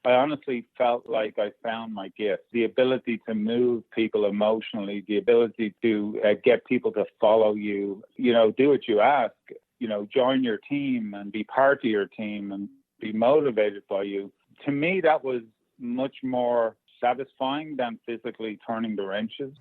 I honestly felt like I found my gift, the ability to move people emotionally, the ability to get people to follow you, do what you ask, join your team and be part of your team and be motivated by you. To me, that was much more satisfying than physically turning the wrenches.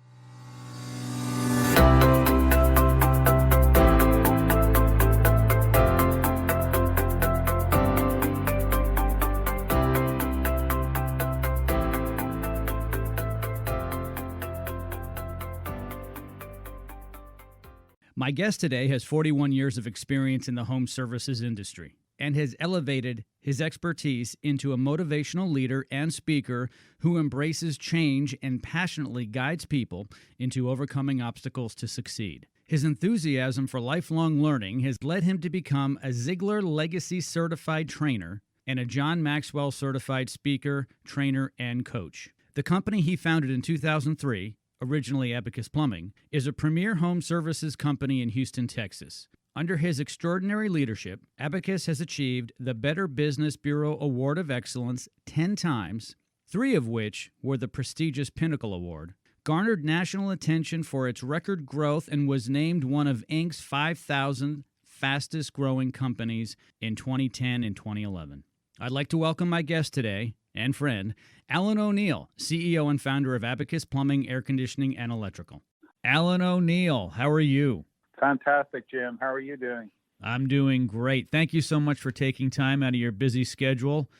My guest today has 41 years of experience in the home services industry and has elevated his expertise into a motivational leader and speaker who embraces change and passionately guides people into overcoming obstacles to succeed. His enthusiasm for lifelong learning has led him to become a Ziglar Legacy Certified Trainer and a John Maxwell Certified Speaker, Trainer, and Coach. The company he founded in 2003, originally Abacus Plumbing, is a premier home services company in Houston, Texas. Under his extraordinary leadership, Abacus has achieved the Better Business Bureau Award of Excellence 10 times, 3 of which were the prestigious Pinnacle Award, garnered national attention for its record growth, and was named one of Inc.'s 5,000 fastest-growing companies in 2010 and 2011. I'd like to welcome my guest today and friend, Alan O'Neill, CEO and founder of Abacus Plumbing, Air Conditioning, and Electrical. Alan O'Neill, how are you? Fantastic, Jim. How are you doing? I'm doing great. Thank you so much for taking time out of your busy schedule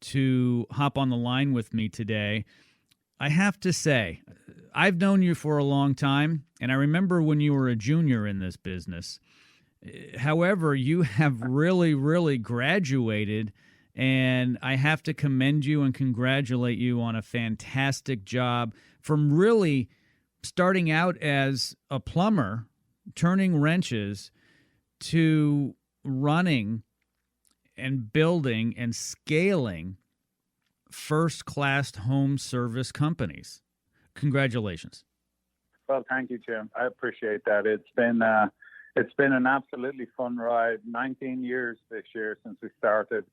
to hop on the line with me today. I have to say, I've known you for a long time, and I remember when you were a junior in this business. However, you have really graduated, and I have to commend you and congratulate you on a fantastic job from really starting out as a plumber, turning wrenches, to running and building and scaling first-class home service companies. Congratulations. Well, thank you, Jim. I appreciate that. It's been an absolutely fun ride. 19 years this year since we started.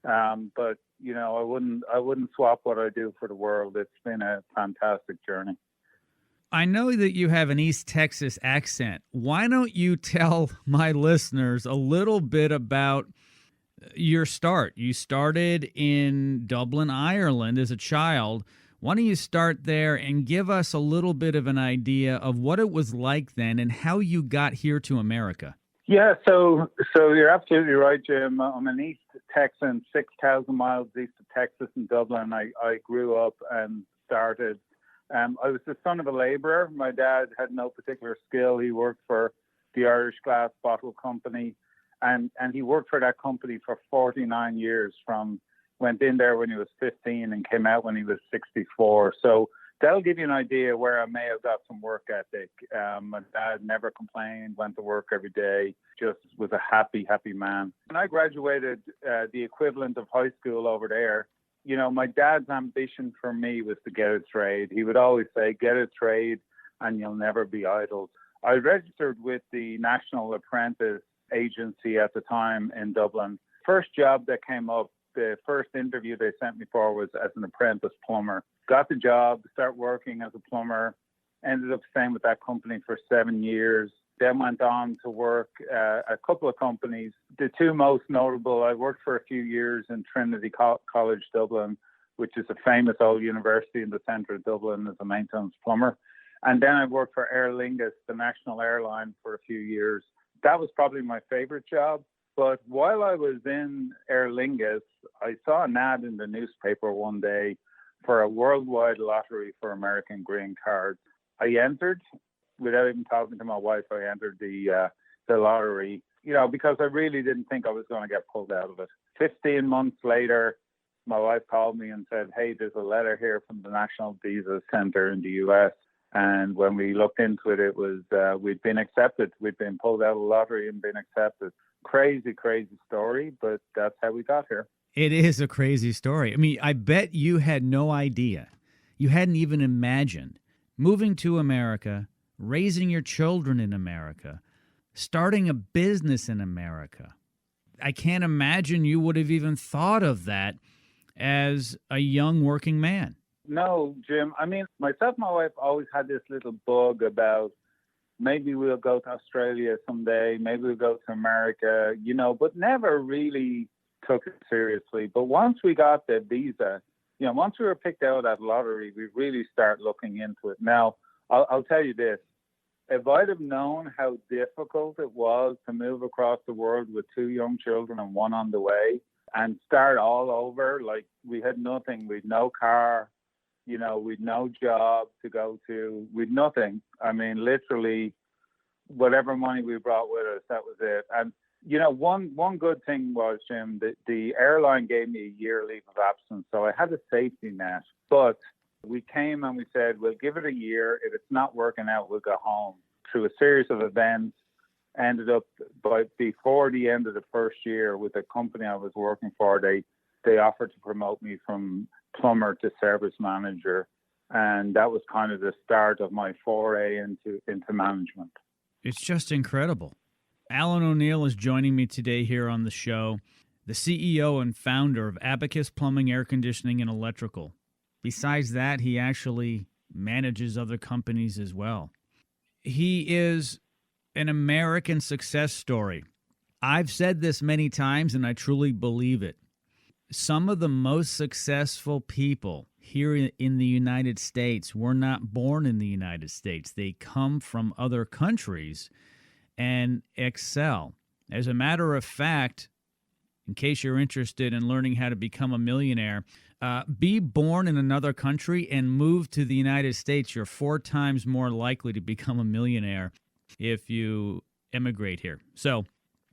But I wouldn't swap what I do for the world. It's been a fantastic journey. I know that you have an East Texas accent. Why don't you tell my listeners a little bit about your start? You started in Dublin, Ireland as a child. Why don't you start there and give us a little bit of an idea of what it was like then and how you got here to America? Yeah, so you're absolutely right, Jim. I'm an East Texan, 6,000 miles east of Texas in Dublin. I grew up and started. I was the son of a labourer. My dad had no particular skill. He worked for the Irish Glass Bottle Company, and he worked for that company for 49 years, went in there when he was 15 and came out when he was 64. So that'll give you an idea where I may have got some work ethic. My dad never complained, went to work every day, just was a happy man. When I graduated the equivalent of high school over there, my dad's ambition for me was to get a trade. He would always say, get a trade and you'll never be idle. I registered with the National Apprentice Agency at the time in Dublin. First job that came up, the first interview they sent me for was as an apprentice plumber. Got the job, started working as a plumber, ended up staying with that company for 7 years. Then went on to work a couple of companies. The two most notable, I worked for a few years in Trinity College Dublin, which is a famous old university in the centre of Dublin, as a maintenance plumber. And then I worked for Aer Lingus, the national airline, for a few years. That was probably my favorite job. But while I was in Aer Lingus, I saw an ad in the newspaper one day for a worldwide lottery for American green cards. I entered. Without even talking to my wife, I entered the lottery, because I really didn't think I was going to get pulled out of it. 15 months later, my wife called me and said, hey, there's a letter here from the National Visa Center in the U.S. And when we looked into it, it was we'd been accepted. We'd been pulled out of the lottery and been accepted. Crazy story, but that's how we got here. It is a crazy story. I mean, I bet you had no idea. You hadn't even imagined moving to America, raising your children in America, starting a business in America. I can't imagine you would have even thought of that as a young working man? No, Jim. I mean, myself and my wife always had this little bug about maybe we'll go to Australia someday, maybe we'll go to America, but never really took it seriously. But once we got the visa, once we were picked out at lottery, we really start looking into it. Now, I'll tell you this. If I'd have known how difficult it was to move across the world with two young children and one on the way and start all over, like we had nothing, we'd no car, we'd no job to go to, we'd nothing. I mean, literally, whatever money we brought with us, that was it. And, one good thing was, Jim, that the airline gave me a year leave of absence. So I had a safety net. But we came and we said, we'll give it a year. If it's not working out, we'll go home. Through a series of events, ended up before the end of the first year with the company I was working for, they offered to promote me from plumber to service manager. And that was kind of the start of my foray into management. It's just incredible. Alan O'Neill is joining me today here on the show, the CEO and founder of Abacus Plumbing, Air Conditioning, and Electrical. Besides that, he actually manages other companies as well. He is an American success story. I've said this many times, and I truly believe it. Some of the most successful people here in the United States were not born in the United States. They come from other countries and excel. As a matter of fact, in case you're interested in learning how to become a millionaire, be born in another country and move to the United States. You're 4 times more likely to become a millionaire if you immigrate here. So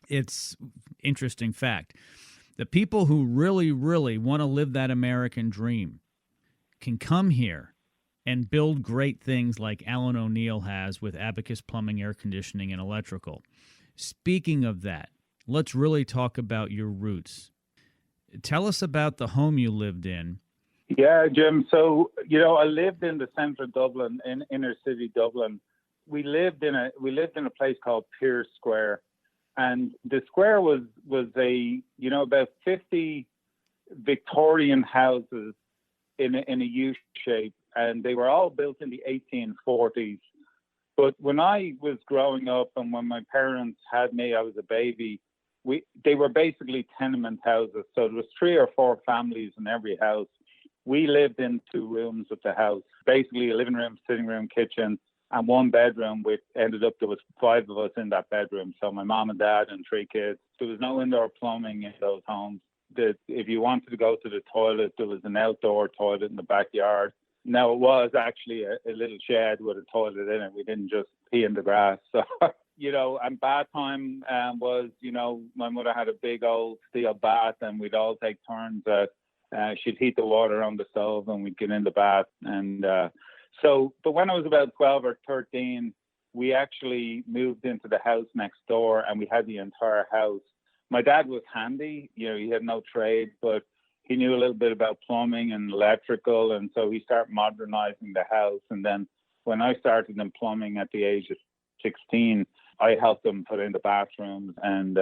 it's interesting fact. The people who really, really want to live that American dream can come here and build great things like Alan O'Neill has with Abacus Plumbing, Air Conditioning, and Electrical. Speaking of that, let's really talk about your roots. Tell us about the home you lived in. Yeah, Jim. So, I lived in the centre of Dublin, in inner city Dublin. We lived in a place called Pearse Square. And the square was about 50 Victorian houses in a U shape, and they were all built in the 1840s. But when I was growing up and when my parents had me, I was a baby, they were basically tenement houses. So there was 3 or 4 families in every house. We lived in 2 rooms of the house, basically a living room, sitting room, kitchen, and 1 bedroom, which ended up, there was 5 of us in that bedroom. So my mom and dad and 3 kids. There was no indoor plumbing in those homes. If you wanted to go to the toilet, there was an outdoor toilet in the backyard. Now, it was actually a little shed with a toilet in it. We didn't just pee in the grass. So, and bath time was, my mother had a big old steel bath, and we'd all take turns she'd heat the water on the stove and we'd get in the bath. And but when I was about 12 or 13, we actually moved into the house next door, and we had the entire house. My dad was handy, he had no trade, but he knew a little bit about plumbing and electrical, and so he started modernizing the house. And then when I started in plumbing at the age of 16, I helped him put in the bathrooms and,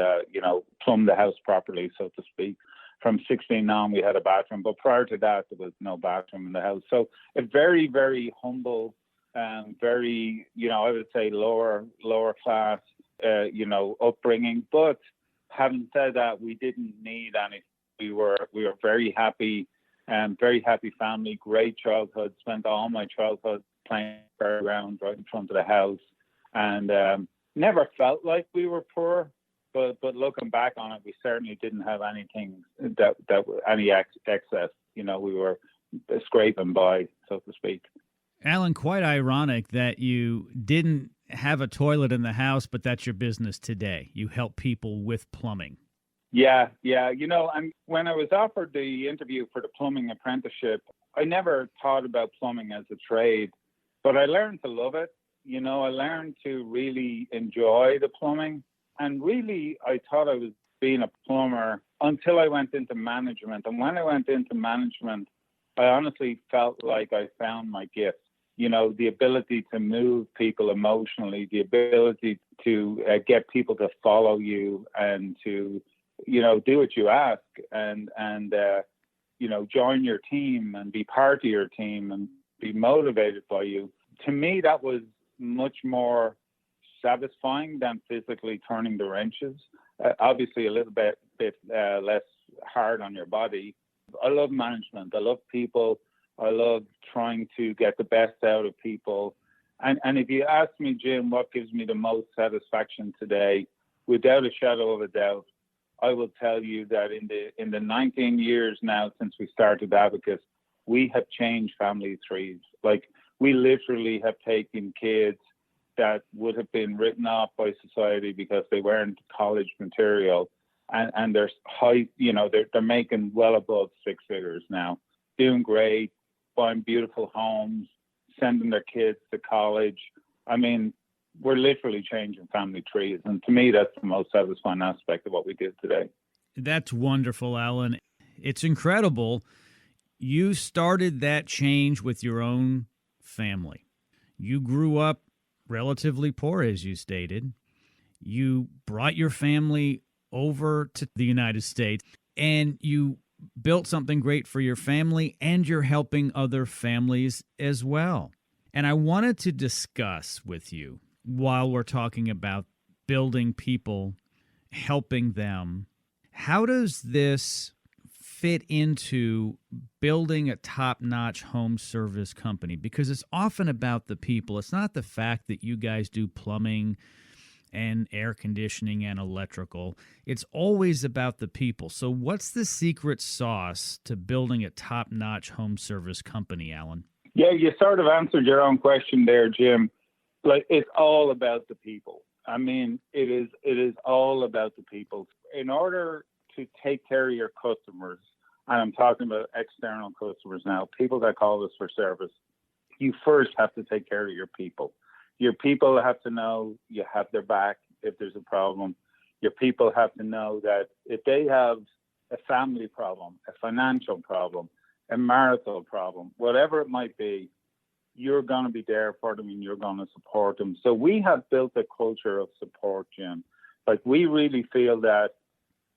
plumb the house properly, so to speak. From 16 on, we had a bathroom, but prior to that, there was no bathroom in the house. So a very, very humble, very, I would say lower class, upbringing. But having said that, we didn't need anything. We were very happy, very happy family, great childhood. Spent all my childhood playing around right in front of the house, and never felt like we were poor. But looking back on it, we certainly didn't have anything that any excess. We were scraping by, so to speak. Alan, quite ironic that you didn't have a toilet in the house, but that's your business today. You help people with plumbing. Yeah. And when I was offered the interview for the plumbing apprenticeship, I never thought about plumbing as a trade, but I learned to love it. I learned to really enjoy the plumbing. And really, I thought I was being a plumber until I went into management. And when I went into management, I honestly felt like I found my gift. The ability to move people emotionally, the ability to get people to follow you and to, do what you ask. And join your team and be part of your team and be motivated by you. To me, that was much more satisfying than physically turning the wrenches. Obviously, a little bit less hard on your body. I love management. I love people. I love trying to get the best out of people. And if you ask me, Jim, what gives me the most satisfaction today, without a shadow of a doubt, I will tell you that in the 19 years now since we started Abacus, we have changed family trees. Like, we literally have taken kids that would have been written off by society because they weren't college material, and they're high, they're making well above six figures now, doing great, buying beautiful homes, sending their kids to college. I mean, we're literally changing family trees. And to me, that's the most satisfying aspect of what we did today. That's wonderful, Alan. It's incredible. You started that change with your own family. You grew up relatively poor, as you stated. You brought your family over to the United States, and you built something great for your family, and you're helping other families as well. And I wanted to discuss with you, while we're talking about building people, helping them, how does this fit into building a top-notch home service company? Because it's often about the people. It's not the fact that you guys do plumbing and air conditioning and electrical. It's always about the people. So what's the secret sauce to building a top-notch home service company, Alan? Yeah, you sort of answered your own question there, Jim. Like, it's all about the people. I mean, it is all about the people. In order to take care of your customers, and I'm talking about external customers now, people that call us for service, you first have to take care of your people. Your people have to know you have their back if there's a problem. Your people have to know that if they have a family problem, a financial problem, a marital problem, whatever it might be, you're going to be there for them and you're going to support them. So we have built a culture of support, Jim. Like, we really feel that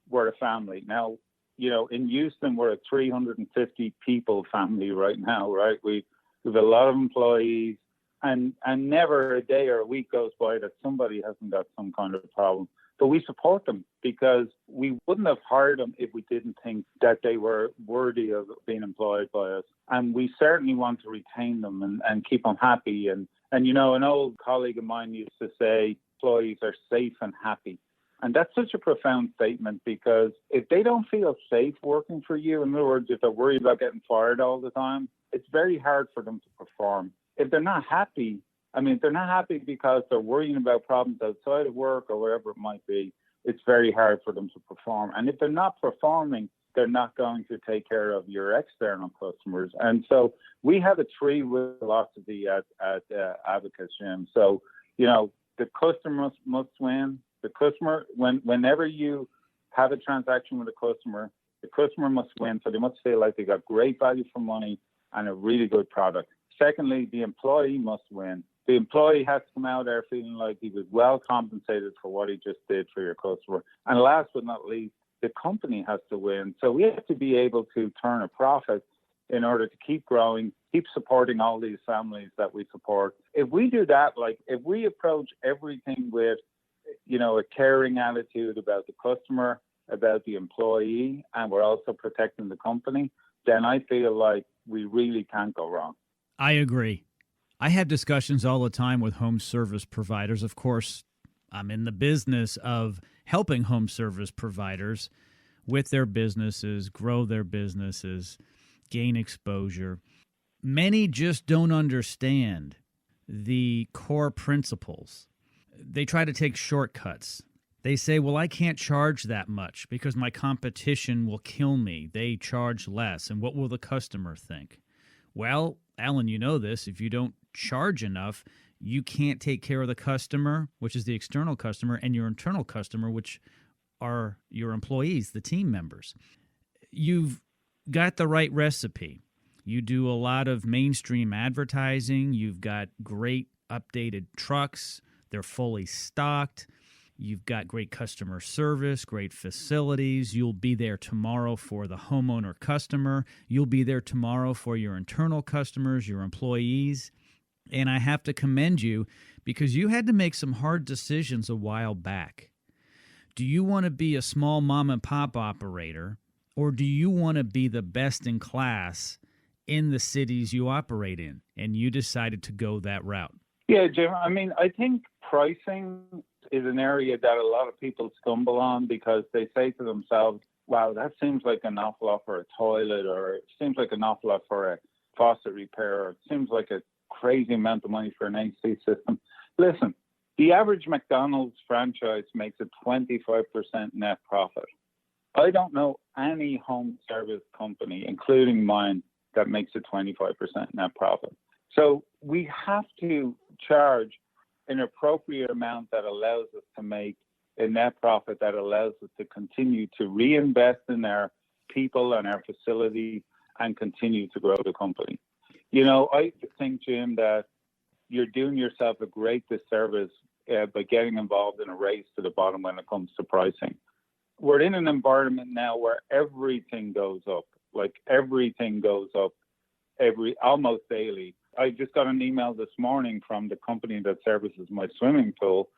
we're a family. Now, in Houston, we're a 350 people family right now, right? We have a lot of employees, and never a day or a week goes by that somebody hasn't got some kind of a problem. But we support them because we wouldn't have hired them if we didn't think that they were worthy of being employed by us. And we certainly want to retain them and keep them happy. And an old colleague of mine used to say, employees are safe and happy. And that's such a profound statement, because if they don't feel safe working for you, in other words, if they're worried about getting fired all the time, it's very hard for them to perform. If they're not happy, if they're not happy because they're worrying about problems outside of work or wherever it might be, it's very hard for them to perform. And if they're not performing, they're not going to take care of your external customers. And so we have a three-wheel philosophy at Abacus, Jim. So, the customer must win. The customer, whenever you have a transaction with a customer, the customer must win. So they must feel like they got great value for money and a really good product. Secondly, the employee must win. The employee has to come out there feeling like he was well compensated for what he just did for your customer. And last but not least, the company has to win. So we have to be able to turn a profit in order to keep growing, keep supporting all these families that we support. If we do that, if we approach everything with, a caring attitude about the customer, about the employee, and we're also protecting the company, then I feel like we really can't go wrong. I agree. I have discussions all the time with home service providers. Of course, I'm in the business of helping home service providers with their businesses, grow their businesses, gain exposure. Many just don't understand the core principles. They try to take shortcuts. They say, well, I can't charge that much because my competition will kill me. They charge less. And what will the customer think? Well, Alan, you know this. If you don't charge enough, you can't take care of the customer, which is the external customer, and your internal customer, which are your employees, the team members. You've got the right recipe. You do a lot of mainstream advertising. You've got great updated trucks. They're fully stocked. You've got great customer service, great facilities. You'll be there tomorrow for the homeowner customer. You'll be there tomorrow for your internal customers, your employees. And I have to commend you because you had to make some hard decisions a while back. Do you want to be a small mom and pop operator, or do you want to be the best in class in the cities you operate in? And you decided to go that route. Yeah, Jim. I mean, I think pricing is an area that a lot of people stumble on because they say to themselves, wow, that seems like an awful lot for a toilet, or it seems like an awful lot for a faucet repair, or it seems like a crazy amount of money for an AC system. Listen, the average McDonald's franchise makes a 25% net profit. I don't know any home service company, including mine, that makes a 25% net profit. So we have to charge an appropriate amount that allows us to make a net profit that allows us to continue to reinvest in our people and our facility and continue to grow the company. You know, I think, Jim, that you're doing yourself a great disservice by getting involved in a race to the bottom when it comes to pricing. We're in an environment now where everything goes up, like everything goes up almost daily. I just got an email this morning from the company that services my swimming pool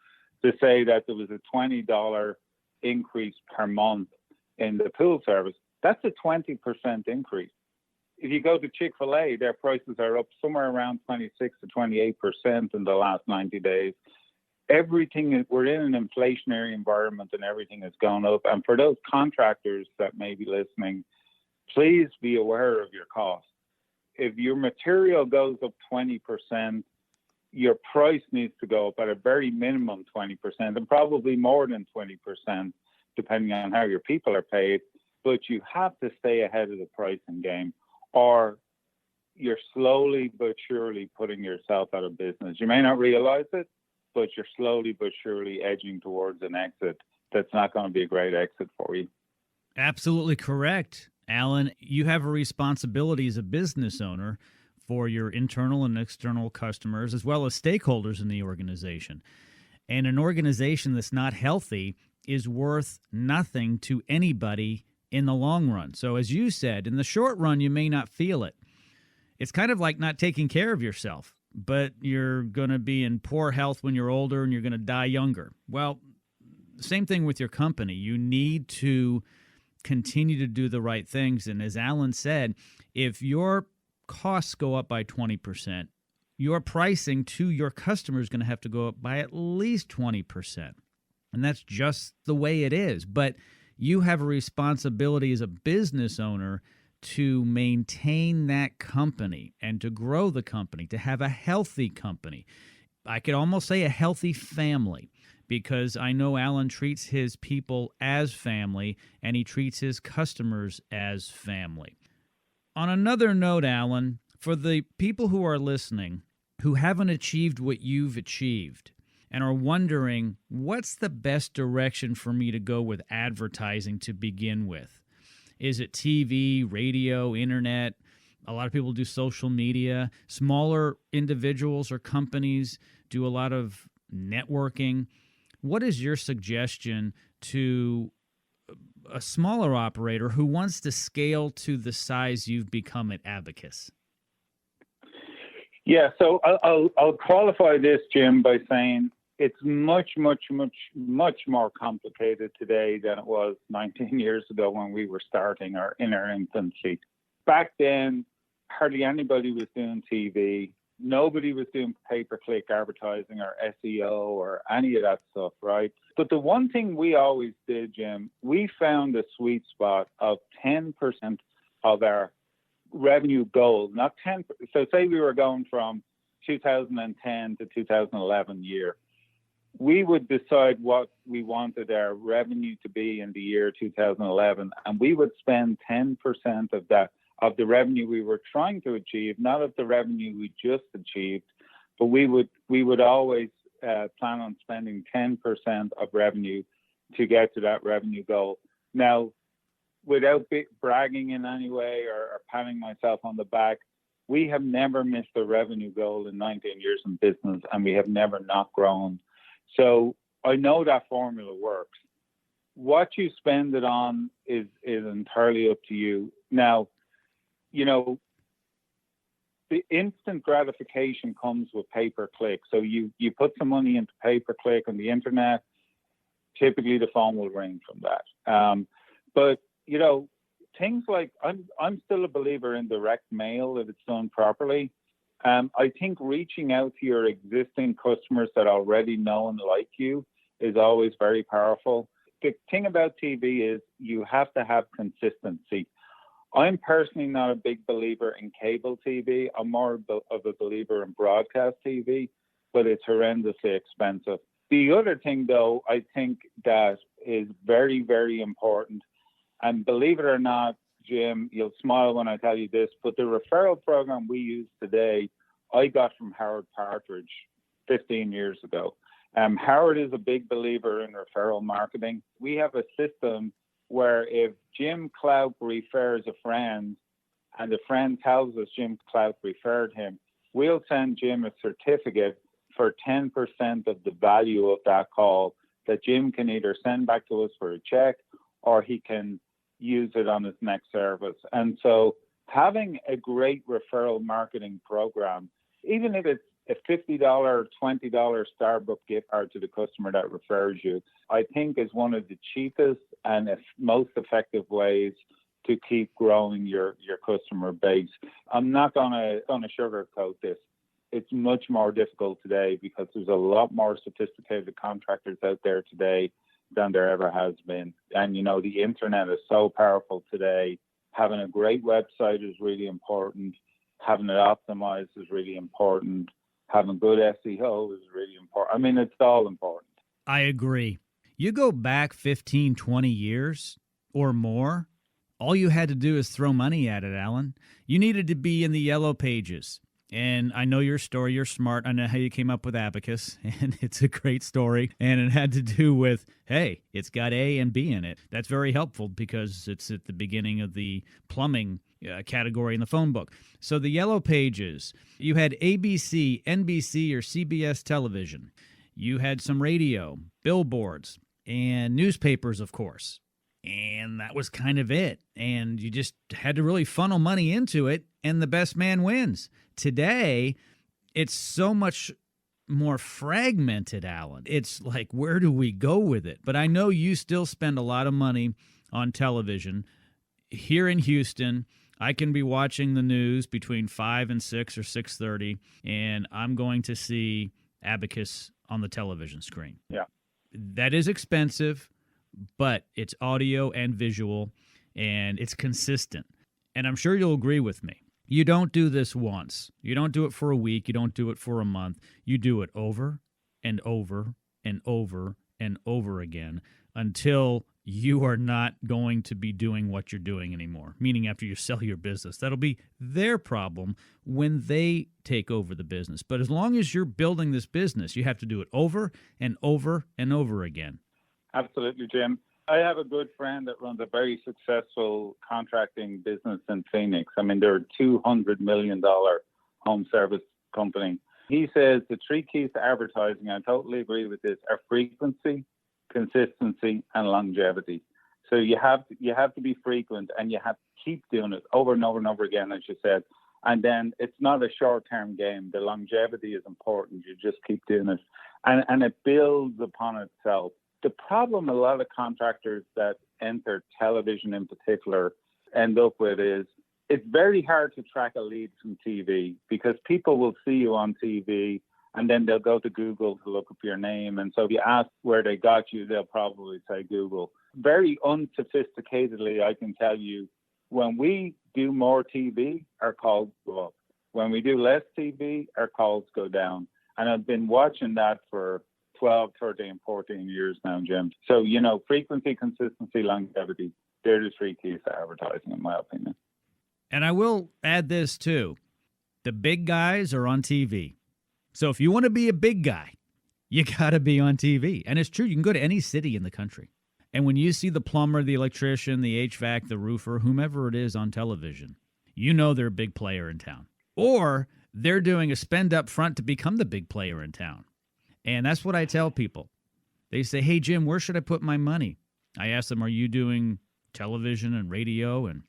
to say that there was a $20 increase per month in the pool service. That's a 20% increase. If you go to Chick-fil-A, their prices are up somewhere around 26 to 28% in the last 90 days. We're in an inflationary environment and everything has gone up. And for those contractors that may be listening, please be aware of your costs. If your material goes up 20%, your price needs to go up at a very minimum 20% and probably more than 20%, depending on how your people are paid. But you have to stay ahead of the pricing game, or you're slowly but surely putting yourself out of business. You may not realize it, but you're slowly but surely edging towards an exit that's not going to be a great exit for you. Absolutely correct. Alan, you have a responsibility as a business owner for your internal and external customers, as well as stakeholders in the organization. And an organization that's not healthy is worth nothing to anybody in the long run. So as you said, in the short run, you may not feel it. It's kind of like not taking care of yourself, but you're going to be in poor health when you're older and you're going to die younger. Well, same thing with your company. You need to continue to do the right things. And as Alan said, if your costs go up by 20%, your pricing to your customer is going to have to go up by at least 20%. And that's just the way it is. But you have a responsibility as a business owner to maintain that company and to grow the company, to have a healthy company. I could almost say a healthy family, because I know Alan treats his people as family and he treats his customers as family. On another note, Alan, for the people who are listening who haven't achieved what you've achieved and are wondering, what's the best direction for me to go with advertising to begin with? Is it TV, radio, internet? A lot of people do social media. Smaller individuals or companies do a lot of networking. What is your suggestion to a smaller operator who wants to scale to the size you've become at Abacus? Yeah, so I'll qualify this, Jim, by saying it's much more complicated today than it was 19 years ago when we were starting or in our infancy. Back then, hardly anybody was doing TV. Nobody was doing pay-per-click advertising or SEO or any of that stuff, right? But the one thing we always did, Jim, we found a sweet spot of 10% of our revenue goal, not 10. So say we were going from 2010 to 2011 year. We would decide what we wanted our revenue to be in the year 2011, and we would spend 10% of that, of the revenue we were trying to achieve, not of the revenue we just achieved, but we would always plan on spending 10% of revenue to get to that revenue goal. Now, without bragging in any way or patting myself on the back, we have never missed a revenue goal in 19 years in business, and we have never not grown. So I know that formula works. What you spend it on is entirely up to you. Now, you know, the instant gratification comes with pay-per-click. So you put some money into pay-per-click on the internet, typically the phone will ring from that. But, you know, things like, I'm still a believer in direct mail if it's done properly. I think reaching out to your existing customers that already know and like you is always very powerful. The thing about TV is you have to have consistency. I'm personally not a big believer in cable TV. I'm more of a believer in broadcast TV, but it's horrendously expensive. The other thing, though, I think that is very, very important, and believe it or not, Jim, you'll smile when I tell you this, but the referral program we use today, I got from Howard Partridge 15 years ago. Howard is a big believer in referral marketing. We have a system where if Jim Clout refers a friend and the friend tells us Jim Clout referred him, we'll send Jim a certificate for 10% of the value of that call that Jim can either send back to us for a check or he can use it on his next service. And so having a great referral marketing program, even if it's a $50, $20 Starbucks gift card to the customer that refers you, I think is one of the cheapest and most effective ways to keep growing your customer base. I'm not gonna sugarcoat this. It's much more difficult today because there's a lot more sophisticated contractors out there today than there ever has been. And, you know, the internet is so powerful today. Having a great website is really important. Having it optimized is really important. Having good SEO is really important. I mean, it's all important. I agree. You go back 15, 20 years or more, all you had to do is throw money at it, Alan. You needed to be in the yellow pages. And I know your story. You're smart. I know how you came up with Abacus, and it's a great story. And it had to do with, hey, it's got A and B in it. That's very helpful because it's at the beginning of the plumbing category in the phone book. So the yellow pages, you had ABC, NBC, or CBS television. You had some radio, billboards, and newspapers, of course. And that was kind of it. And you just had to really funnel money into it, and the best man wins. Today, it's so much more fragmented, Alan. It's like, where do we go with it? But I know you still spend a lot of money on television. Here in Houston, I can be watching the news between 5 and 6 or 6:30, and I'm going to see Abacus on the television screen. Yeah. That is expensive, but it's audio and visual, and it's consistent. And I'm sure you'll agree with me. You don't do this once. You don't do it for a week. You don't do it for a month. You do it over and over and over and over again until you are not going to be doing what you're doing anymore, meaning after you sell your business. That'll be their problem when they take over the business. But as long as you're building this business, you have to do it over and over and over again. Absolutely, Jim. I have a good friend that runs a very successful contracting business in Phoenix. I mean, they're a $200 million home service company. He says the three keys to advertising, I totally agree with this, are frequency, consistency, and longevity. So you have to be frequent, and you have to keep doing it over and over and over again, as you said. And then it's not a short-term game. The longevity is important. You just keep doing it. And it builds upon itself. The problem a lot of contractors that enter television in particular end up with is it's very hard to track a lead from TV because people will see you on TV and then they'll go to Google to look up your name. And so if you ask where they got you, they'll probably say Google. Very unsophisticatedly, I can tell you, when we do more TV, our calls go up. When we do less TV, our calls go down. And I've been watching that for 12, 13, 14 years now, Jim. So, you know, frequency, consistency, longevity, they're the three keys to advertising, in my opinion. And I will add this, too. The big guys are on TV. So if you want to be a big guy, you got to be on TV. And it's true. You can go to any city in the country. And when you see the plumber, the electrician, the HVAC, the roofer, whomever it is on television, you know they're a big player in town. Or they're doing a spend up front to become the big player in town. And that's what I tell people. They say, hey, Jim, where should I put my money? I ask them, are you doing television and radio and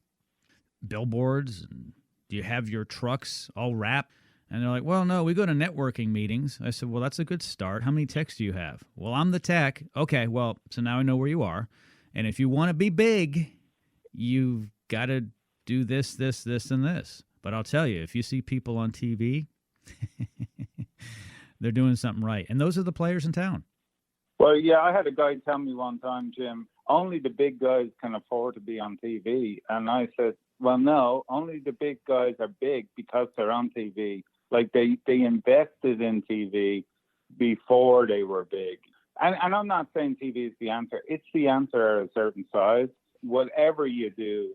billboards? And do you have your trucks all wrapped? And they're like, well, no, we go to networking meetings. I said, well, that's a good start. How many techs do you have? Well, I'm the tech. Okay, well, so now I know where you are. And if you want to be big, you've got to do this, this, this, and this. But I'll tell you, if you see people on TV, they're doing something right. And those are the players in town. Well, yeah, I had a guy tell me one time, Jim, only the big guys can afford to be on TV. And I said, well, no, only the big guys are big because they're on TV. Like they invested in TV before they were big. And I'm not saying TV is the answer. It's the answer at a certain size. Whatever you do,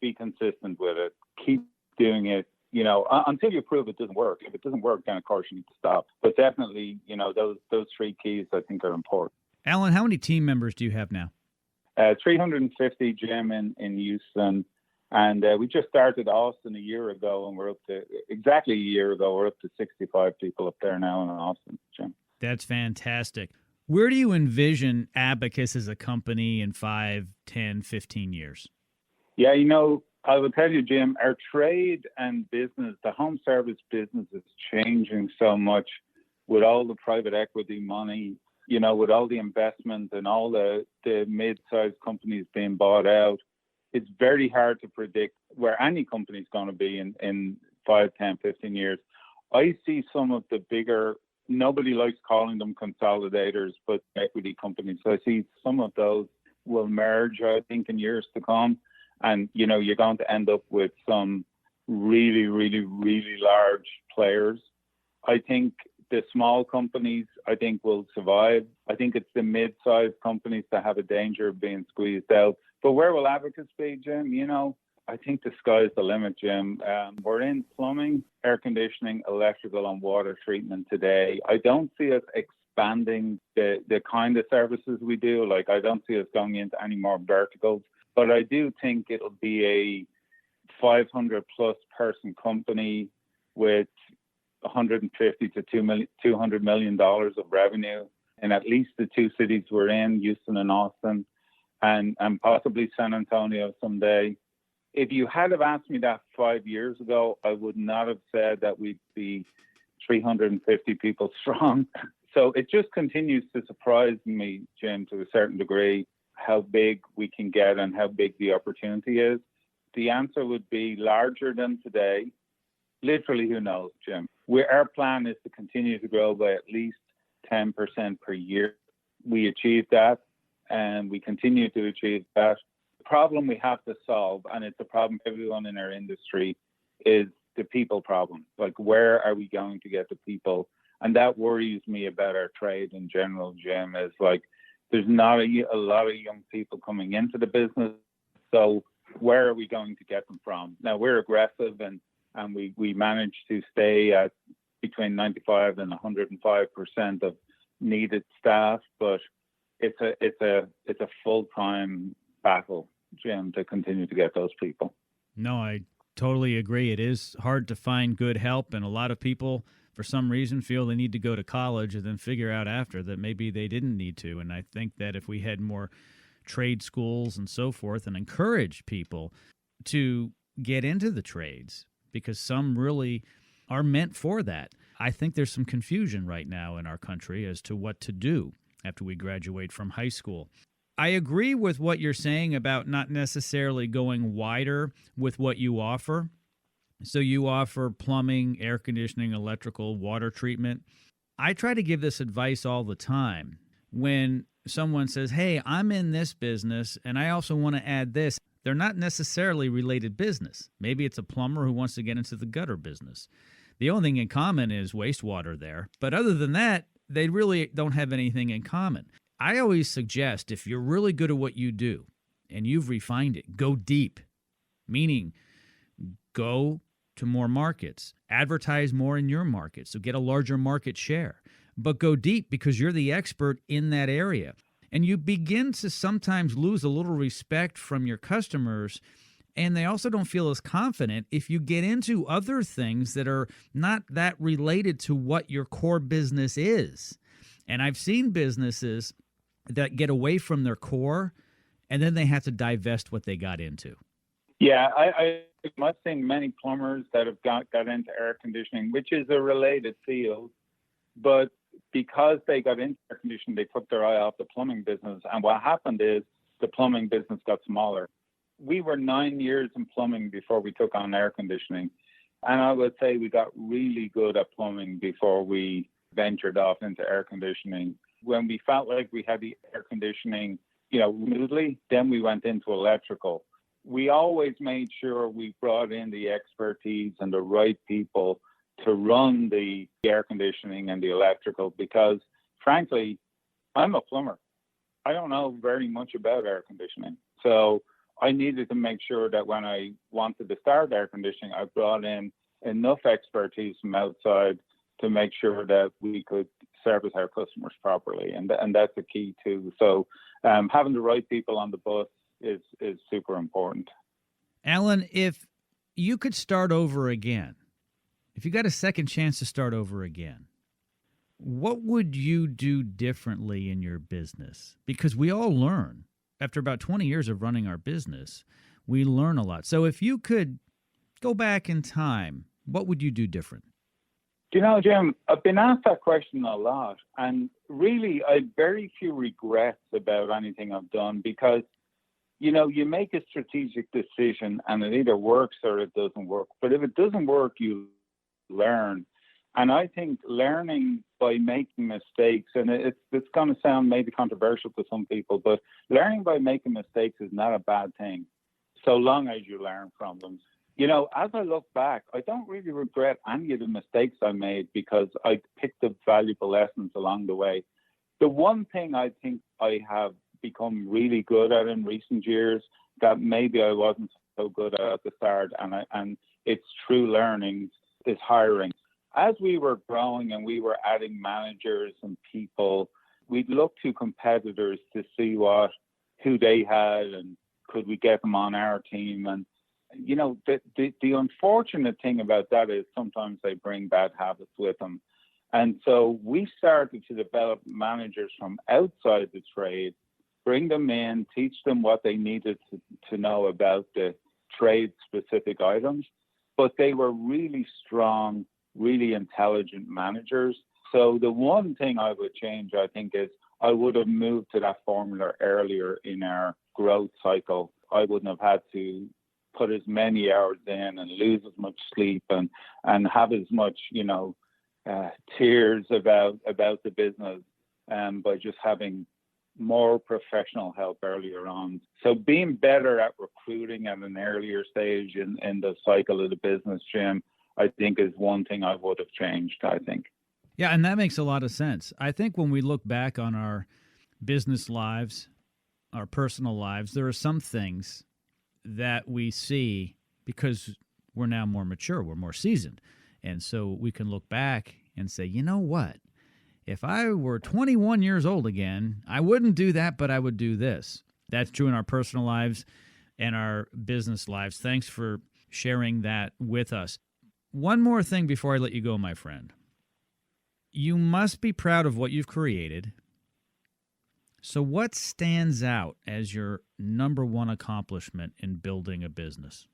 be consistent with it. Keep doing it, until you prove it doesn't work. If it doesn't work, then of course you need to stop. But definitely, those three keys I think are important. Alan, how many team members do you have now? 350, Jim, in Houston. And we just started Austin a year ago, and we're up to 65 people up there now in Austin, Jim. That's fantastic. Where do you envision Abacus as a company in 5, 10, 15 years? Yeah, I will tell you, Jim, our trade and business, the home service business is changing so much with all the private equity money, with all the investment and all the mid-sized companies being bought out. It's very hard to predict where any company is going to be in 5, 10, 15 years. I see some of the bigger, nobody likes calling them consolidators, but equity companies. So I see some of those will merge, I think, in years to come. And, you're going to end up with some really, really, really large players. I think the small companies, will survive. I think it's the mid-sized companies that have a danger of being squeezed out. But where will Abacus be, Jim? I think the sky's the limit, Jim. We're in plumbing, air conditioning, electrical, and water treatment today. I don't see us expanding the kind of services we do. Like, I don't see us going into any more verticals. But I do think it'll be a 500-plus person company with $150 to $200 million of revenue in at least the two cities we're in, Houston and Austin, and possibly San Antonio someday. If you had have asked me that 5 years ago, I would not have said that we'd be 350 people strong. So it just continues to surprise me, Jim, to a certain degree, how big we can get and how big the opportunity is. The answer would be larger than today. Literally, who knows, Jim? Our plan is to continue to grow by at least 10% per year. We achieved that, and we continue to achieve that. The problem we have to solve, and it's a problem for everyone in our industry, is the people problem. Like, where are we going to get the people? And that worries me about our trade in general, Jim, is like, there's not a lot of young people coming into the business. So where are we going to get them from? Now, we're aggressive and we manage to stay at between 95 and 105% of needed staff, but it's a full-time battle, Jim, to continue to get those people. No, I totally agree. It is hard to find good help, and a lot of people, for some reason, feel they need to go to college and then figure out after that maybe they didn't need to. And I think that if we had more trade schools and so forth and encourage people to get into the trades, because some really are meant for that. I think there's some confusion right now in our country as to what to do after we graduate from high school. I agree with what you're saying about not necessarily going wider with what you offer. So you offer plumbing, air conditioning, electrical, water treatment. I try to give this advice all the time. When someone says, hey, I'm in this business and I also want to add this, they're not necessarily related business. Maybe it's a plumber who wants to get into the gutter business. The only thing in common is wastewater there. But other than that, they really don't have anything in common. I always suggest if you're really good at what you do and you've refined it, go deep, meaning go to more markets, advertise more in your market, so get a larger market share, but go deep because you're the expert in that area. And you begin to sometimes lose a little respect from your customers, and they also don't feel as confident if you get into other things that are not that related to what your core business is. And I've seen businesses that get away from their core, and then they have to divest what they got into. Yeah, I've seen many plumbers that have got into air conditioning, which is a related field, but because they got into air conditioning, they took their eye off the plumbing business. And what happened is the plumbing business got smaller. We were 9 years in plumbing before we took on air conditioning. And I would say we got really good at plumbing before we ventured off into air conditioning. When we felt like we had the air conditioning, smoothly, then we went into electrical. We always made sure we brought in the expertise and the right people to run the air conditioning and the electrical, because frankly, I'm a plumber. I don't know very much about air conditioning. So I needed to make sure that when I wanted to start air conditioning, I brought in enough expertise from outside to make sure that we could service our customers properly. And that's the key too. So having the right people on the bus is super important. Alan, if you could start over again, if you got a second chance to start over again, what would you do differently in your business? Because we all learn. After about 20 years of running our business, we learn a lot. So if you could go back in time, what would you do different? Jim, I've been asked that question a lot, and really I have very few regrets about anything I've done, because you make a strategic decision and it either works or it doesn't work. But if it doesn't work, you learn. And I think learning by making mistakes, and it's going to sound maybe controversial to some people, but learning by making mistakes is not a bad thing, so long as you learn from them. As I look back, I don't really regret any of the mistakes I made, because I picked up valuable lessons along the way. The one thing I think I have become really good at in recent years that maybe I wasn't so good at the start, and it's true learning, is hiring. As we were growing and we were adding managers and people, we'd look to competitors to see who they had and could we get them on our team. And the unfortunate thing about that is sometimes they bring bad habits with them. And so we started to develop managers from outside the trade, bring them in, teach them what they needed to know about the trade-specific items. But they were really strong, really intelligent managers. So the one thing I would change, I think, is I would have moved to that formula earlier in our growth cycle. I wouldn't have had to put as many hours in and lose as much sleep and have as much, tears about the business, by just having more professional help earlier on. So being better at recruiting at an earlier stage in the cycle of the business, Jim, I think is one thing I would have changed, I think. Yeah, and that makes a lot of sense. I think when we look back on our business lives, our personal lives, there are some things that we see because we're now more mature, we're more seasoned. And so we can look back and say, you know what? If I were 21 years old again, I wouldn't do that, but I would do this. That's true in our personal lives and our business lives. Thanks for sharing that with us. One more thing before I let you go, my friend. You must be proud of what you've created. So what stands out as your number one accomplishment in building a business?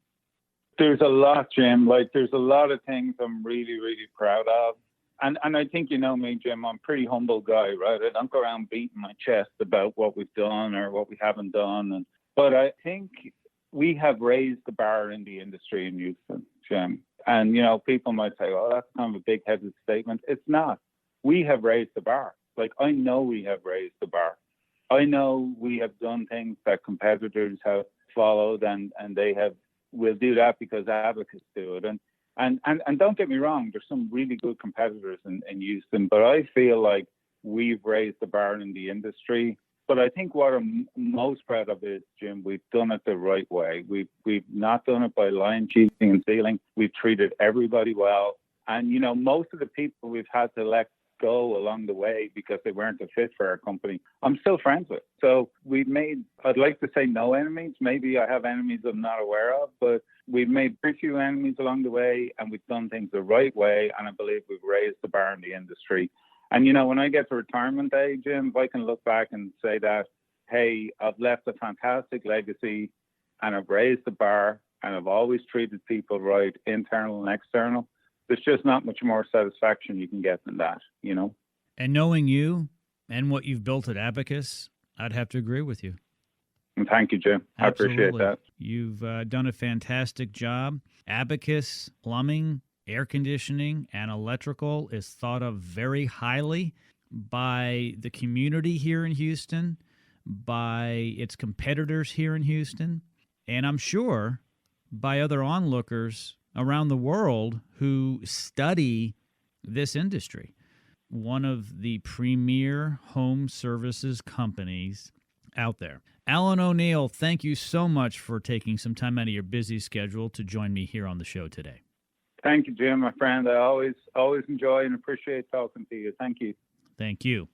There's a lot, Jim. There's a lot of things I'm really, really proud of. And I think you know me, Jim, I'm a pretty humble guy, right? I don't go around beating my chest about what we've done or what we haven't done. But I think we have raised the bar in the industry in Houston, Jim. And, people might say, well, that's kind of a big-headed statement. It's not. We have raised the bar. I know we have raised the bar. I know we have done things that competitors have followed, and will do that because Abacus do it. And don't get me wrong, there's some really good competitors in Houston, but I feel like we've raised the bar in the industry. But I think what I'm most proud of is, Jim, we've done it the right way. We've not done it by lying, cheating, and stealing. We've treated everybody well. And, most of the people we've had to let go along the way because they weren't a fit for our company, I'm still friends with. So we've made, I'd like to say no enemies. Maybe I have enemies I'm not aware of, but we've made very few enemies along the way, and we've done things the right way. And I believe we've raised the bar in the industry. And, you know, when I get to retirement age, Jim, if I can look back and say that, hey, I've left a fantastic legacy and I've raised the bar and I've always treated people right, internal and external, there's just not much more satisfaction you can get than that, you know. And knowing you and what you've built at Abacus, I'd have to agree with you. And thank you, Jim. Absolutely. I appreciate that. You've done a fantastic job. Abacus Plumbing, air conditioning, and electrical is thought of very highly by the community here in Houston, by its competitors here in Houston, and I'm sure by other onlookers around the world who study this industry. One of the premier home services companies out there. Alan O'Neill, thank you so much for taking some time out of your busy schedule to join me here on the show today. Thank you, Jim, my friend. I always enjoy and appreciate talking to you. Thank you. Thank you.